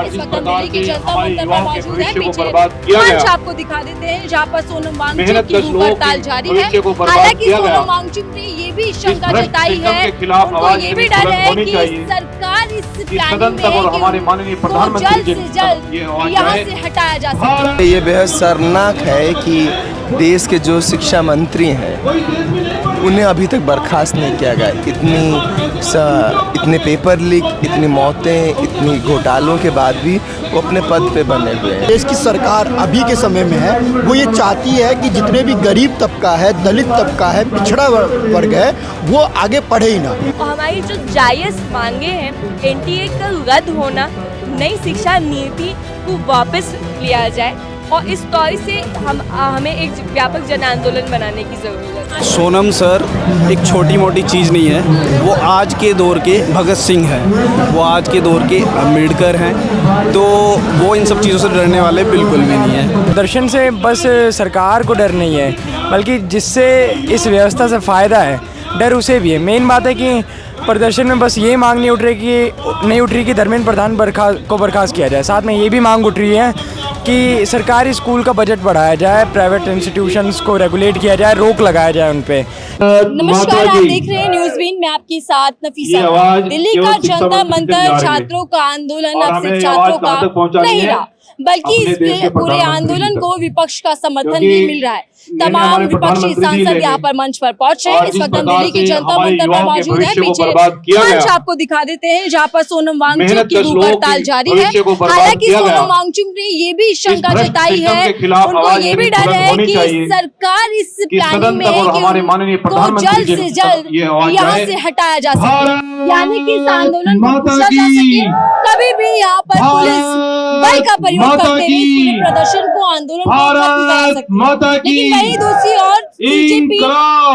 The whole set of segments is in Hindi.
इस वक्त हम दिल्ली की जनता मंदिर पर मौजूद है। पीछे मंच आपको दिखा देते हैं जहाँ पर सोनम वांगचुक की भूख हड़ताल जारी है। हालांकि सोनम वांगचुक ने ये भी शंका जताई है, उनको ये भी डर है कि सरकार इस प्लानिंग में है कि वो जल्द से जल्द यहाँ से हटाया जा सके। ये बेहद शर्मनाक है कि देश के जो शिक्षा मंत्री हैं उन्हें अभी तक बर्खास्त नहीं किया गया। इतने पेपर लीक, इतनी मौतें, इतनी घोटालों के बाद भी वो अपने पद पे बने हुए हैं। देश की सरकार अभी के समय में है वो ये चाहती है कि जितने भी गरीब तबका है, दलित तबका है, पिछड़ा वर्ग है, वो आगे पढ़े ही ना। हमारी जो जायज़ मांगे हैं, एनटीए का रद्द होना, नई शिक्षा नीति को वापस लिया जाए और इस तौर से हमें एक व्यापक जन आंदोलन बनाने की ज़रूरत है। सोनम सर एक छोटी मोटी चीज़ नहीं है, वो आज के दौर के भगत सिंह हैं, वो आज के दौर के अम्बेडकर हैं, तो वो इन सब चीज़ों से डरने वाले बिल्कुल भी नहीं है। प्रदर्शन से बस सरकार को डर नहीं है, बल्कि जिससे इस व्यवस्था से फ़ायदा है डर उसे भी है। मेन बात है कि प्रदर्शन में बस ये मांग नहीं उठ रही कि धर्मेंद्र प्रधान को बर्खास्त किया जाए। साथ में ये भी मांग उठ रही है कि सरकारी स्कूल का बजट बढ़ाया जाए, प्राइवेट इंस्टीट्यूशंस को रेगुलेट किया जाए, रोक लगाया जाए उन पे। नमस्कार, आप देख रहे हैं न्यूज़ बीन में आपके साथ नफीसा। दिल्ली का जनता मंदिर छात्रों का आंदोलन अब सिर्फ छात्रों का नहीं रहा, बल्कि इस पूरे आंदोलन को विपक्ष का समर्थन भी मिल रहा है। तमाम विपक्षी सांसद यहाँ पर मंच पर पहुंचे। इस वक्त हम दिल्ली की जनता मंदिर पर मौजूद है। पीछे मंच आपको दिखा देते हैं जहाँ पर सोनम वांगचुक की भूख हड़ताल जारी है। हालांकि सोनम वांगचुक ने ये भी शंका जताई है, उनको ये भी डर है कि सरकार इस प्लानिंग में है कि वो जल्द से जल्द यहाँ से हटाया जा सके, यानी कि इस आंदोलन को पूछा जा सके। कभी भी यहाँ पर पुलिस बल का प्रयोग करते हुए पूरे प्रदर्शन को, आंदोलन को खत्म करा सकते। लेकिन वहीं दूसरी ओर बीजेपी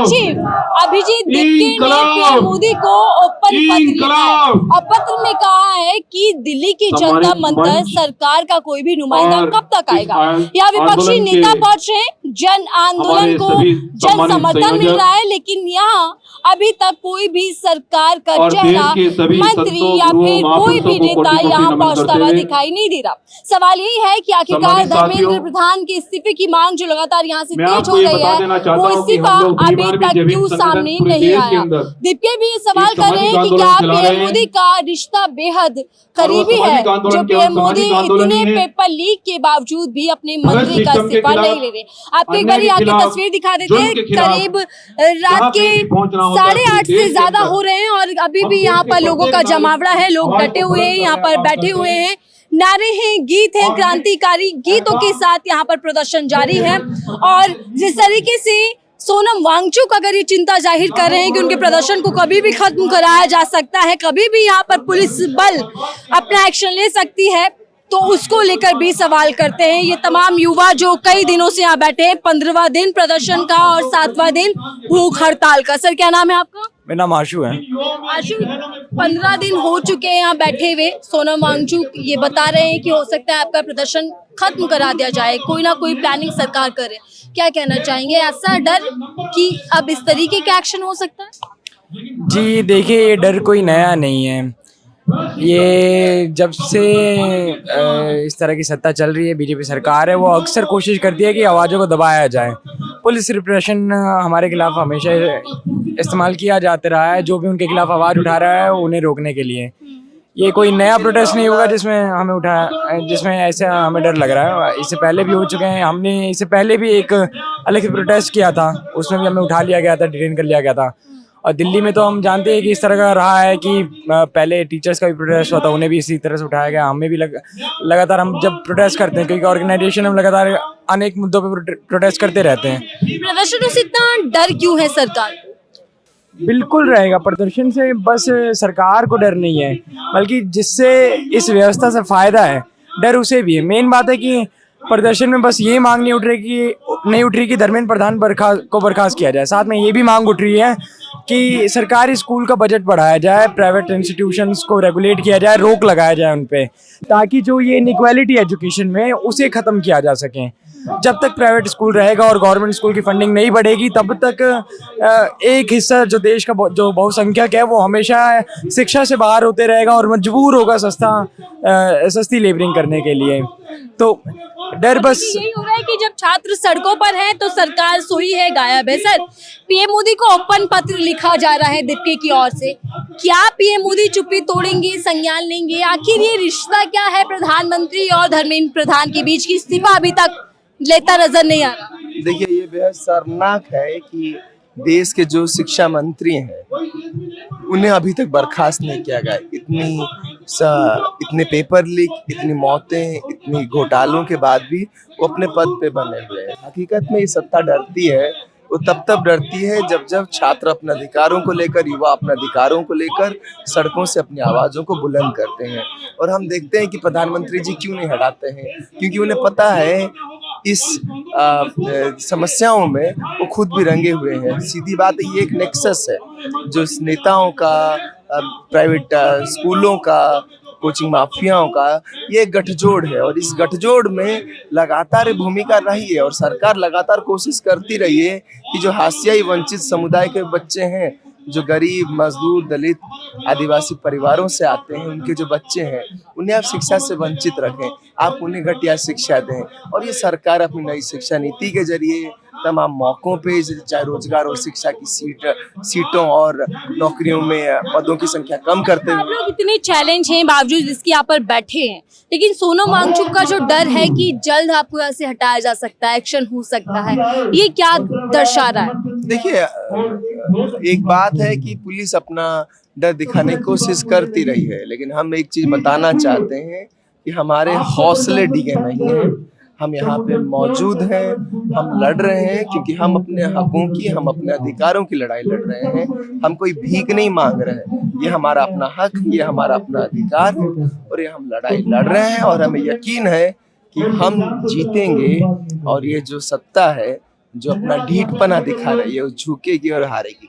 चीफ अभिजीत दीपके ने पीएम मोदी को ओपन पत्र लिखा है और पत्र में कहा है कि दिल्ली की जनता मंदिर सरकार का कोई भी नुमाइंदा कब तक आएगा। यहाँ विपक्षी नेता पहुंचे, जन आंदोलन को जन समर्थन मिल रहा है, लेकिन यहाँ अभी तक कोई भी सरकार का चेहरा, मंत्री या फिर कोई भी नेता यहाँ पहुंचता हुआ दिखाई नहीं दे रहा। सवाल यही है कि आखिरकार धर्मेंद्र प्रधान के इस्तीफे की मांग जो लगातार यहाँ से तेज हो रही है, वो इस्तीफा अभी तक क्यों सामने नहीं आया। दीपके भी ये सवाल कर रहे हैं कि क्या पीएम मोदी का रिश्ता बेहद करीबी है, जो पीएम मोदी इतने पेपर लीक के बावजूद भी अपने मंत्री का इस्तीफा नहीं ले रहे। आपको एक बार आपकी तस्वीर दिखा देते हैं। करीब रात के 8:30 से ज्यादा हो रहे हैं और अभी भी यहाँ पर लोगों का जमावड़ा है, लोग डटे हुए हैं, यहाँ पर बैठे हुए हैं, नारे हैं, गीत हैं, क्रांतिकारी गीतों के साथ यहाँ पर प्रदर्शन जारी है। और जिस तरीके से सोनम वांगचुक अगर ये चिंता जाहिर कर रहे हैं कि उनके प्रदर्शन को कभी भी खत्म कराया जा सकता है, कभी भी यहाँ पर पुलिस बल अपना एक्शन ले सकती है, तो उसको लेकर भी सवाल करते हैं ये तमाम युवा जो कई दिनों से यहाँ बैठे हैं। 15वां दिन प्रदर्शन का और 7वां दिन भूख हड़ताल का। सर, क्या नाम है आपका? मेरा नाम आशु है। आशु, 15 दिन हो चुके हैं यहाँ बैठे हुए। सोनम वांगचुक ये बता रहे हैं कि हो सकता है आपका प्रदर्शन खत्म करा दिया जाए, कोई ना कोई प्लानिंग सरकार करे। क्या कहना चाहेंगे? ऐसा डर कि अब इस तरीके का एक्शन हो सकता है? जी देखिए, ये डर कोई नया नहीं है। ये जब से इस तरह की सत्ता चल रही है, बीजेपी सरकार है, वो अक्सर कोशिश करती है कि आवाज़ों को दबाया जाए। पुलिस रिप्रेशन हमारे खिलाफ हमेशा इस्तेमाल किया जाता रहा है। जो भी उनके खिलाफ आवाज़ उठा रहा है उन्हें रोकने के लिए। ये कोई नया प्रोटेस्ट नहीं होगा जिसमें ऐसे हमें डर लग रहा है। इससे पहले भी हो चुके हैं। हमने इससे पहले भी एक अलग प्रोटेस्ट किया था, उसमें भी हमें उठा लिया गया था, डिटेन कर लिया गया था। और दिल्ली में तो हम जानते हैं कि इस तरह का रहा है कि पहले टीचर्स का भी प्रोटेस्ट हुआ था, उन्हें भी इसी तरह से उठाया गया। हमें भी लगातार हम जब प्रोटेस्ट करते हैं, क्योंकि ऑर्गेनाइजेशन हम लगातार अनेक मुद्दों पे प्रोटेस्ट करते रहते हैं। प्रदर्शनों से इतना डर क्यों है सरकार? बिल्कुल रहेगा, प्रदर्शन से बस सरकार को डर नहीं है, बल्कि जिससे इस व्यवस्था से फ़ायदा है डर उसे भी है। मेन बात है कि प्रदर्शन में बस ये मांग नहीं उठ रही कि धर्मेंद्र प्रधान को बर्खास्त किया जाए। साथ में ये भी मांग उठ रही है कि सरकारी स्कूल का बजट बढ़ाया जाए, प्राइवेट इंस्टीट्यूशंस को रेगुलेट किया जाए, रोक लगाया जाए उन पे, ताकि जो ये इनइक्वालिटी एजुकेशन में उसे ख़त्म किया जा सके। जब तक प्राइवेट स्कूल रहेगा और गवर्नमेंट स्कूल की फंडिंग नहीं बढ़ेगी, तब तक एक हिस्सा जो देश का जो बहुसंख्यक है वो हमेशा शिक्षा से बाहर होते रहेगा और मजबूर होगा सस्ती लेबरिंग करने के लिए। तो डर बस यही हो रहा है कि जब छात्र सड़कों पर हैं तो सरकार सोई है, गायब है। सर, पीएम मोदी को ओपन पत्र लिखा जा रहा है दीप्ति की ओर से। क्या पीएम मोदी चुप्पी तोड़ेंगे, संज्ञान लेंगे? आखिर ये रिश्ता क्या है प्रधानमंत्री और धर्मेंद्र प्रधान के बीच की? इस्तीफा अभी तक लेता नजर नहीं आ रहा। देखिए, ये बेहद शर्मनाक है कि देश के जो शिक्षा मंत्री हैं उन्हें अभी तक बर्खास्त नहीं किया गया। इतने पेपर लीक, इतनी मौतें, इतनी घोटालों के बाद भी वो अपने पद पे बने हुए हैं। हकीकत में ये सत्ता डरती है, वो तब डरती है जब छात्र अपने अधिकारों को लेकर, युवा अपने अधिकारों को लेकर सड़कों से अपनी आवाज़ों को बुलंद करते हैं। और हम देखते हैं कि प्रधानमंत्री जी क्यों नहीं हटाते हैं, क्योंकि उन्हें पता है इस समस्याओं में वो खुद भी रंगे हुए हैं। सीधी बात है, ये एक नेक्सस है जो नेताओं का, प्राइवेट स्कूलों का, कोचिंग माफियाओं का, ये एक गठजोड़ है। और इस गठजोड़ में लगातार भूमिका रही है और सरकार लगातार कोशिश करती रही है कि जो हाशियाई वंचित समुदाय के बच्चे हैं, जो गरीब, मजदूर, दलित, आदिवासी परिवारों से आते हैं, उनके जो बच्चे हैं उन्हें आप शिक्षा से वंचित रखें, आप उन्हें घटिया शिक्षा दें। और ये सरकार अपनी नई शिक्षा नीति के जरिए तमाम मौकों पे, चाहे रोजगार और शिक्षा की सीटों और नौकरियों में पदों की संख्या कम करते हुए, आप लोग इतने चैलेंज हैं बावजूद इसके यहाँ पर बैठे हैं, लेकिन सोनम वांगचुक का जो डर है कि जल्द आपको यहाँ से हटाया जा सकता है, एक्शन हो सकता है, ये क्या दर्शा रहा है? देखिए, एक बात है कि पुलिस अपना डर दिखाने की कोशिश करती रही है, लेकिन हम एक चीज बताना चाहते हैं कि हमारे हौसले डिगे नहीं हैं। हम यहाँ पे मौजूद हैं, हम लड़ रहे हैं क्योंकि हम अपने हकों की, हम अपने अधिकारों की लड़ाई लड़ रहे हैं। हम कोई भीख नहीं मांग रहे हैं, ये हमारा अपना हक, ये हमारा अपना अधिकार है और ये हम लड़ाई लड़ रहे हैं। और हमें यकीन है कि हम जीतेंगे और ये जो सत्ता है जो अपना ढीठपना दिखा रही है वो झुकेगी और हारेगी।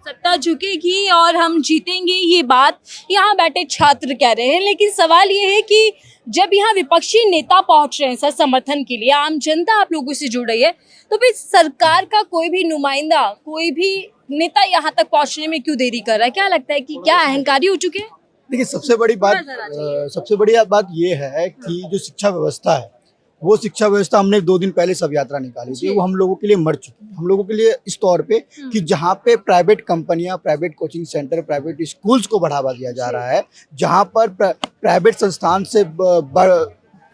सत्ता झुकेगी और हम जीतेंगे, ये बात यहाँ बैठे छात्र कह रहे हैं। लेकिन सवाल ये है कि जब यहाँ विपक्षी नेता पहुंच रहे हैं सर समर्थन के लिए, आम जनता आप लोगों से जुड़ रही है, तो फिर सरकार का कोई भी नुमाइंदा, कोई भी नेता यहाँ तक पहुंचने में क्यों देरी कर रहा है? क्या लगता है कि क्या अहंकारी हो चुके हैं? देखिए, सबसे बड़ी बात ये है कि जो शिक्षा व्यवस्था है, वो शिक्षा व्यवस्था हमने 2 दिन पहले सब यात्रा निकाली थी, वो हम लोगों के लिए मर चुकी है। हम लोगों के लिए इस तौर पे कि जहाँ पे प्राइवेट कंपनियां, private coaching centre, private schools को बढ़ावा दिया जा रहा है, जहाँ पर प्राइवेट संस्थान से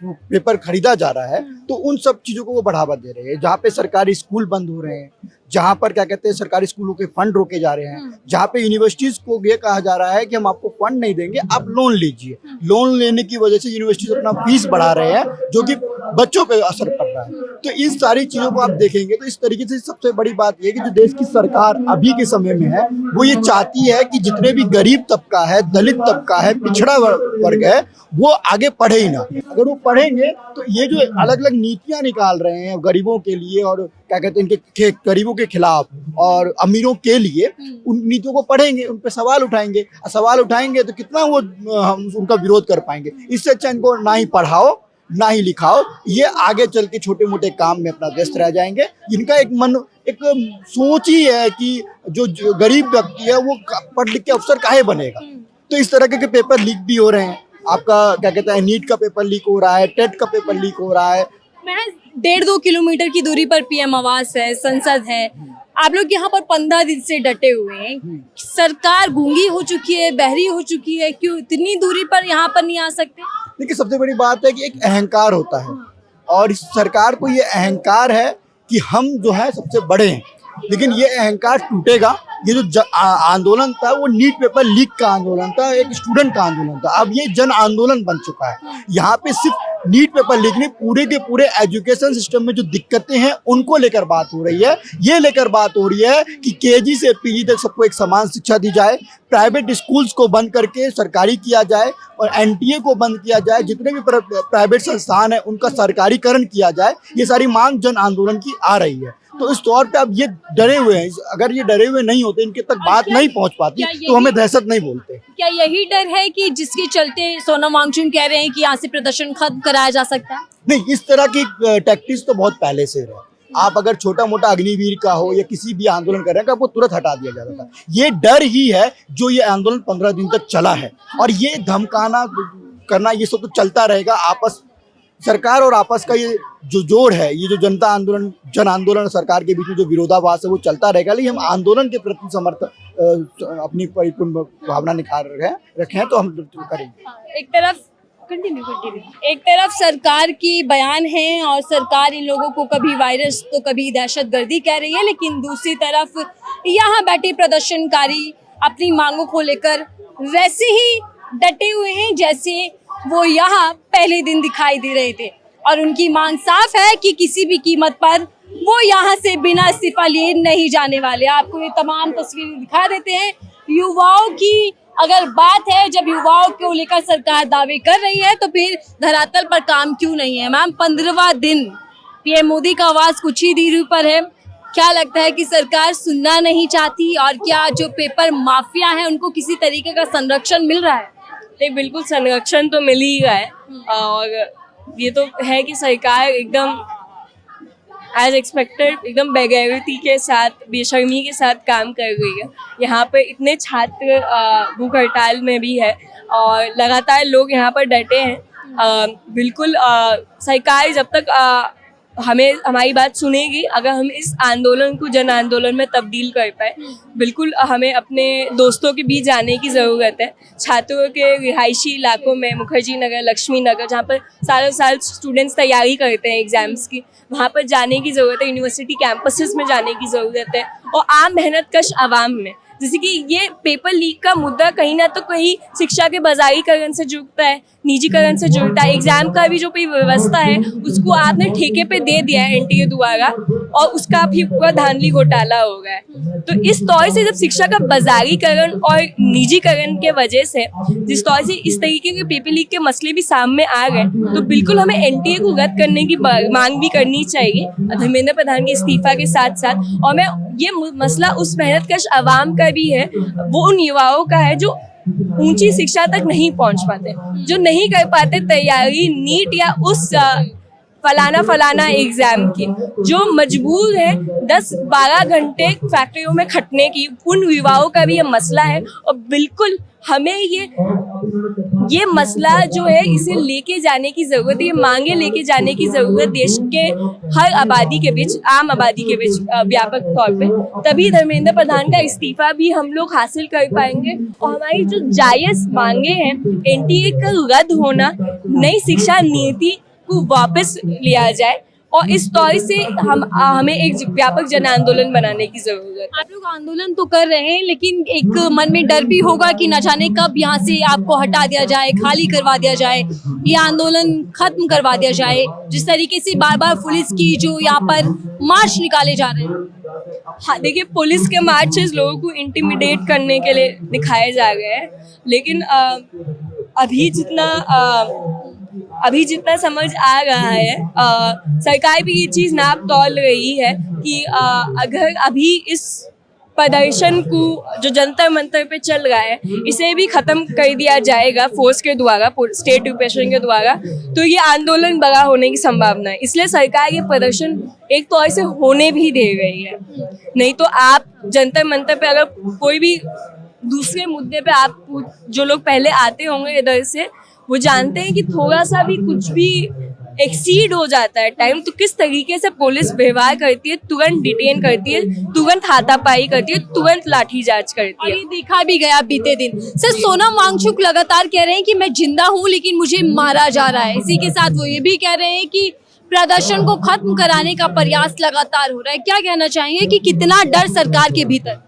पेपर खरीदा जा रहा है, तो उन सब चीज़ों को वो बढ़ावा दे रहे हैं। जहाँ पे सरकारी स्कूल बंद हो रहे हैं, जहाँ पर क्या कहते हैं सरकारी स्कूलों के फंड रोके जा रहे हैं, जहाँ पे यूनिवर्सिटीज को ये कहा जा रहा है कि हम आपको फंड नहीं देंगे, आप लोन लीजिए। लोन लेने की वजह से यूनिवर्सिटीज अपना फीस बढ़ा रहे हैं, जो कि बच्चों पे असर पड़ रहा है। तो इन सारी चीज़ों को आप देखेंगे तो इस तरीके से सबसे बड़ी बात ये है कि जो देश की सरकार अभी के समय में है, वो ये चाहती है कि जितने भी गरीब तबका है, दलित तबका है, पिछड़ा वर्ग है, वो आगे पढ़े ही ना। अगर वो पढ़ेंगे तो ये जो अलग अलग नीतियां निकाल रहे हैं गरीबों के लिए और क्या कहते हैं इनके गरीबों के खिलाफ और अमीरों के लिए, उन नीतियों को पढ़ेंगे, उन पे सवाल उठाएंगे तो कितना वो हम उनका विरोध कर पाएंगे। इससे अच्छा इनको ना ही पढ़ाओ ना ही लिखाओ, ये आगे चल के छोटे मोटे काम में अपना व्यस्त रह जाएंगे। इनका एक सोच ही है कि जो गरीब व्यक्ति है वो पढ़ लिख के अफसर काहे बनेगा। तो इस तरह के पेपर लीक भी हो रहे हैं। आपका क्या कहते हैं नीट का पेपर लीक हो रहा है, टेट का पेपर लीक हो रहा है। महज 1.5-2 किलोमीटर की दूरी पर पीएम आवास है, संसद है, आप लोग यहाँ पर 15 दिन से डटे हुए हैं। सरकार गूंगी हो चुकी है, बहरी हो चुकी है, क्यों इतनी दूरी पर यहाँ पर नहीं आ सकते? देखिए, सबसे बड़ी बात है कि एक अहंकार होता है और इस सरकार को ये अहंकार है कि हम जो है सबसे बड़े हैं, लेकिन ये अहंकार टूटेगा। ये जो आंदोलन था वो नीट पेपर लीक का आंदोलन था, एक स्टूडेंट का आंदोलन था, अब ये जन आंदोलन बन चुका है। यहाँ पे सिर्फ नीट पेपर लीक नहीं, पूरे के पूरे एजुकेशन सिस्टम में जो दिक्कतें हैं उनको लेकर बात हो रही है। ये लेकर बात हो रही है कि केजी से पीजी तक सबको एक समान शिक्षा दी जाए, प्राइवेट स्कूल्स को बंद करके सरकारी किया जाए और एनटीए को बंद किया जाए, जितने भी प्राइवेट संस्थान है उनका सरकारीकरण किया जाए। ये सारी मांग जन आंदोलन की आ रही है। तो इस तौर पे अब ये डरे हुए हैं, अगर ये डरे हुए नहीं होते, इनके तक बात नहीं पहुंच पाती, तो हमें दहशत नहीं बोलते। क्या यही डर है कि जिसके चलते सोनम वांगचुक कह रहे हैं कि यहाँ से प्रदर्शन खत्म कराया जा सकता है? नहीं, इस तरह की टैक्टिक्स तो बहुत पहले से रहे। आप अगर छोटा मोटा अग्निवीर का हो या किसी भी आंदोलन कर रहे हैं, आपको तुरंत हटा दिया जाता था। ये डर ही है जो ये आंदोलन 15 दिन तक चला है, और ये धमकाना करना ये सब तो चलता रहेगा। आपस सरकार और आपस का ये जो जोड़ है, ये जो जनता आंदोलन, जन आंदोलन, सरकार के बीच में जो विरोधाभास है वो चलता रहेगा। लेकिन हम आंदोलन के प्रति समर्थन, अपनी परिपूर्ण भावना निखार रखे हैं, तो हम करेंगे। एक तरफ सरकार की बयान है और सरकार इन लोगों को कभी वायरस तो कभी दहशतगर्दी कह रही है, लेकिन दूसरी तरफ यहाँ बैठे प्रदर्शनकारी अपनी मांगों को लेकर वैसे ही डटे हुए हैं जैसे वो यहाँ पहले दिन दिखाई दे रहे थे, और उनकी मांग साफ है कि किसी भी कीमत पर वो यहाँ से बिना इस्तीफा लिए नहीं जाने वाले। आपको ये तमाम तस्वीरें दिखा देते हैं युवाओं की। अगर बात है, जब युवाओं को लेकर सरकार दावे कर रही है, तो फिर धरातल पर काम क्यों नहीं है? मैम, 15वां दिन पीएम मोदी का आवाज कुछ ही दूरी पर है। क्या लगता है कि सरकार सुनना नहीं चाहती, और क्या जो पेपर माफिया है उनको किसी तरीके का संरक्षण मिल रहा है? नहीं, बिल्कुल संरक्षण तो मिल ही रहा है, और ये तो है कि सरकार एकदम एज एक्सपेक्टेड एकदम बेगैरती के साथ, बेशर्मी के साथ काम कर रही है। यहाँ पे इतने छात्र भूख हड़ताल में भी है और लगातार लोग यहाँ पर डटे हैं। बिल्कुल सरकार जब तक हमारी बात सुनेगी, अगर हम इस आंदोलन को जन आंदोलन में तब्दील कर पाए, बिल्कुल हमें अपने दोस्तों के बीच जाने की ज़रूरत है। छात्रों के रिहायशी इलाकों में, मुखर्जी नगर, लक्ष्मी नगर, जहाँ पर सालों साल स्टूडेंट्स तैयारी करते हैं एग्जाम्स की, वहाँ पर जाने की ज़रूरत है। यूनिवर्सिटी कैंपसेस में जाने की ज़रूरत है, और आम मेहनतकश आवाम में, जैसे कि ये पेपर लीक का मुद्दा कहीं ना तो कहीं शिक्षा के बाजारीकरण से जुड़ता है, निजीकरण से जुड़ता है। एग्जाम का भी जो व्यवस्था है उसको आपने ठेके पे दे दिया है एनटीए द्वारा, और उसका भी पूरा धांधली घोटाला हो गया है। तो इस तौर से जब शिक्षा का बाजारीकरण और निजीकरण के वजह से जिस तौर से इस तरीके के पेपर लीक के मसले भी सामने आ गए, तो बिल्कुल हमें एनटीए को रद्द करने की मांग भी करनी चाहिए धर्मेंद्र प्रधान के इस्तीफा के साथ साथ। और मैं ये मसला उस मेहनतकश आवाम का भी है, वो उन युवाओं का है जो ऊंची शिक्षा तक नहीं पहुंच पाते, जो नहीं कर पाते तैयारी नीट या उस फलाना एग्जाम की, जो मजबूर है 10-12 घंटे फैक्ट्रियों में खटने की, उन युवाओं का भी ये मसला है। और बिल्कुल हमें ये मसला जो है इसे लेके जाने की ज़रूरत है, ये मांगे लेके जाने की ज़रूरत देश के हर आबादी के बीच, आम आबादी के बीच व्यापक तौर पे। तभी धर्मेंद्र प्रधान का इस्तीफा भी हम लोग हासिल कर पाएंगे। और हमारी जो जायज़ मांगे हैं, एनटीए का रद्द होना, नई शिक्षा नीति को वापस लिया जाए, और इस तौर से हमें एक व्यापक जन आंदोलन बनाने की जरूरत है। आप लोग आंदोलन तो कर रहे हैं, लेकिन एक मन में डर भी होगा कि न जाने कब यहाँ से आपको हटा दिया जाए, खाली करवा दिया जाए, ये आंदोलन खत्म करवा दिया जाए, जिस तरीके से बार बार पुलिस की जो यहाँ पर मार्च निकाले जा रहे हैं। हाँ, देखिए, पुलिस के मार्चेस लोगों को इंटिमिडेट करने के लिए दिखाए जा रहे हैं, लेकिन अभी जितना समझ आ रहा है, सरकार भी ये चीज़ नाप तोल रही है कि अगर अभी इस प्रदर्शन को जो जंतर मंतर पे चल रहा है, इसे भी ख़त्म कर दिया जाएगा फोर्स के द्वारा, स्टेट रिप्रेशन के द्वारा, तो ये आंदोलन बड़ा होने की संभावना है। इसलिए सरकार ये प्रदर्शन एक तौर से होने भी दे रही है। नहीं तो आप जंतर मंतर पे अगर कोई भी दूसरे मुद्दे पे आप, जो लोग पहले आते होंगे इधर से, वो जानते हैं कि थोड़ा सा भी कुछ भी एक्सीड हो जाता है टाइम, तो किस तरीके से पुलिस व्यवहार करती है, तुरंत डिटेन करती है, तुरंत हाथापाई करती है, तुरंत लाठीचार्ज करती है। और ये देखा भी गया बीते दिन। सर, सोनम वांगचुक लगातार कह रहे हैं कि मैं जिंदा हूँ लेकिन मुझे मारा जा रहा है। इसी के साथ वो ये भी कह रहे हैं कि प्रदर्शन को खत्म कराने का प्रयास लगातार हो रहा है। क्या कहना चाहेंगे कि कितना डर सरकार के भीतर?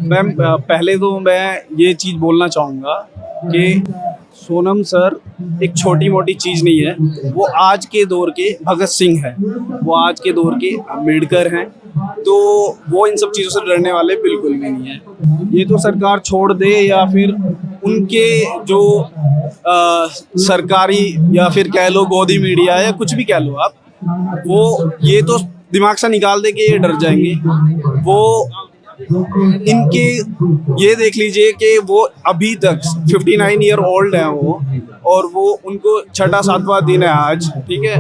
मैम, पहले तो मैं ये चीज़ बोलना चाहूँगा कि सोनम सर एक छोटी मोटी चीज़ नहीं है, वो आज के दौर के भगत सिंह हैं, वो आज के दौर के अम्बेडकर हैं, तो वो इन सब चीज़ों से डरने वाले बिल्कुल भी नहीं है। ये तो सरकार छोड़ दे या फिर उनके जो सरकारी या फिर कह लो गोदी मीडिया या कुछ भी कह लो आप, वो ये तो दिमाग से निकाल दे कि ये डर जाएंगे। वो इनके ये देख लीजिए कि वो अभी तक 59 ईयर ओल्ड हैं वो, और वो उनको 6वां दिन है आज, ठीक है,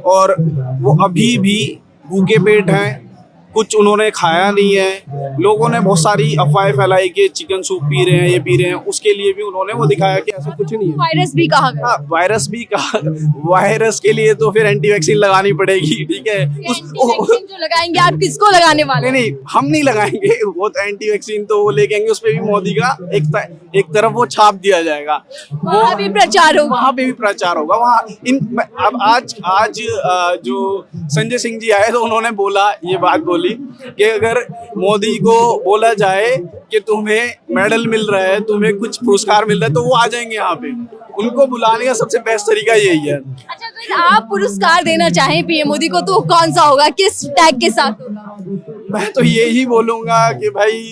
और वो अभी भी भूखे पेट हैं, कुछ उन्होंने खाया नहीं है। लोगों ने बहुत सारी अफवाहें फैलाई कि चिकन सूप पी रहे हैं, ये पी रहे हैं, उसके लिए भी उन्होंने वो दिखाया कि ऐसा कुछ नहीं है। वायरस भी कहा गया। हाँ, वायरस भी कहा। वायरस के लिए तो फिर एंटी वैक्सीन लगानी पड़ेगी, ठीक है। वैक्सीन जो लगाएंगे आप किसको लगाने वाले? नहीं, हम नहीं लगाएंगे, वो तो एंटी वैक्सीन तो वो लेके आएंगे, उस पे भी मोदी का एक तरफ वो छाप दिया जाएगा, वहाँ भी प्रचार होगा। वहाँ पे भी प्रचार होगा। वहाँ अब आज जो संजय सिंह जी आए तो उन्होंने बोला, ये बात बोली कि अगर मोदी को बोला जाए कि तुम्हें मेडल मिल रहा है, तुम्हें कुछ पुरस्कार मिल रहा है, तो वो आ जाएंगे यहाँ पे। उनको बुलाने का सबसे बेस्ट तरीका यही है। अच्छा, अगर आप पुरस्कार देना चाहें पीएम मोदी को तो कौन सा होगा, किस टैग के साथ होगा? मैं तो यही बोलूंगा कि भाई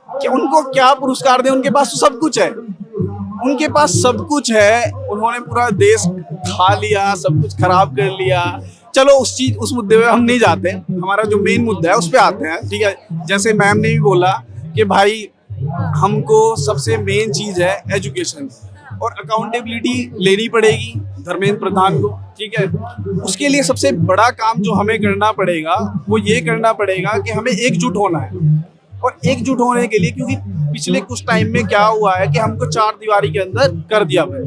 कि उनको क्या पुरस्कार दें, उनके पास तो सब कुछ है, उनके पास सब कुछ है। उन्होंने पूरा देश खा लिया, सब कुछ खराब कर लिया। चलो उस मुद्दे पे हम नहीं जाते, हमारा जो मेन मुद्दा है उस पे आते हैं, ठीक है। जैसे मैम ने भी बोला कि भाई हमको सबसे मेन चीज है एजुकेशन, और अकाउंटेबिलिटी लेनी पड़ेगी धर्मेंद्र प्रधान को, ठीक है। उसके लिए सबसे बड़ा काम जो हमें करना पड़ेगा वो ये करना पड़ेगा कि हमें एकजुट होना है। और एकजुट होने के लिए, क्योंकि पिछले कुछ टाइम में क्या हुआ है कि हमको 4 दीवारी के अंदर कर दिया है,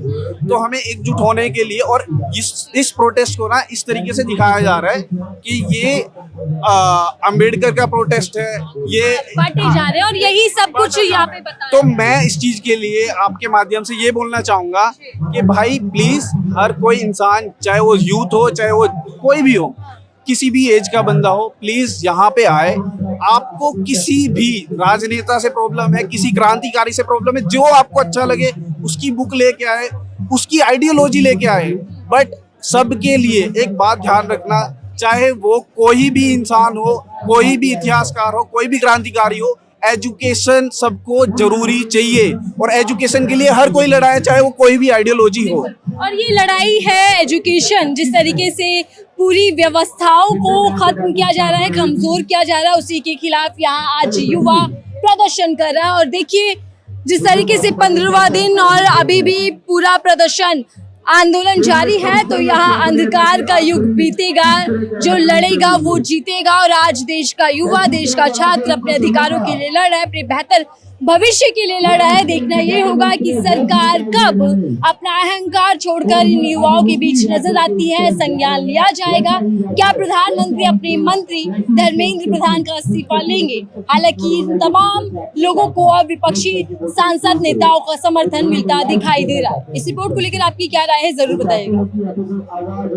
तो हमें एकजुट होने के लिए, और इस प्रोटेस्ट को ना इस तरीके से दिखाया जा रहा है कि ये अंबेडकर का प्रोटेस्ट है, ये बांटे जा रहे हैं, और यही सब कुछ यहाँ पे बताया। तो मैं इस चीज के लिए आपके माध्यम से ये बोलना चाहूंगा कि भाई प्लीज हर कोई इंसान, चाहे वो यूथ हो, चाहे वो कोई भी हो, किसी भी एज का बंदा हो, प्लीज यहाँ पे आए। आपको किसी भी राजनेता से प्रॉब्लम है, किसी क्रांतिकारी से प्रॉब्लम है, जो आपको अच्छा लगे उसकी बुक लेके आए, उसकी आइडियोलॉजी लेके आए, बट सबके लिए एक बात ध्यान रखना, चाहे वो कोई भी इंसान हो, कोई भी इतिहासकार हो, कोई भी क्रांतिकारी हो, एजुकेशन सबको जरूरी चाहिए, और एजुकेशन के लिए हर कोई लड़ा है, चाहे वो कोई भी आइडियोलॉजी हो। और ये लड़ाई है एजुकेशन, जिस तरीके से पूरी व्यवस्थाओं को खत्म किया जा रहा है, कमजोर किया जा रहा है, उसी के खिलाफ यहाँ आज युवा प्रदर्शन कर रहा है। और देखिए जिस तरीके से 15वां दिन और अभी भी पूरा प्रदर्शन आंदोलन जारी है, तो यहाँ अंधकार का युग बीतेगा, जो लड़ेगा वो जीतेगा। और आज देश का युवा, देश का छात्र अपने अधिकारों के लिए लड़ रहा है, अपने बेहतर भविष्य के लिए लड़ रहा है। देखना ये होगा कि सरकार कब अपना अहंकार छोड़कर इन युवाओं के बीच नजर आती है, संज्ञान लिया जाएगा। क्या प्रधानमंत्री अपने मंत्री धर्मेंद्र प्रधान का इस्तीफा लेंगे? हालांकि तमाम लोगों को अब विपक्षी सांसद नेताओं का समर्थन मिलता दिखाई दे रहा है। इस रिपोर्ट को लेकर आपकी क्या राय है, जरूर बताइएगा।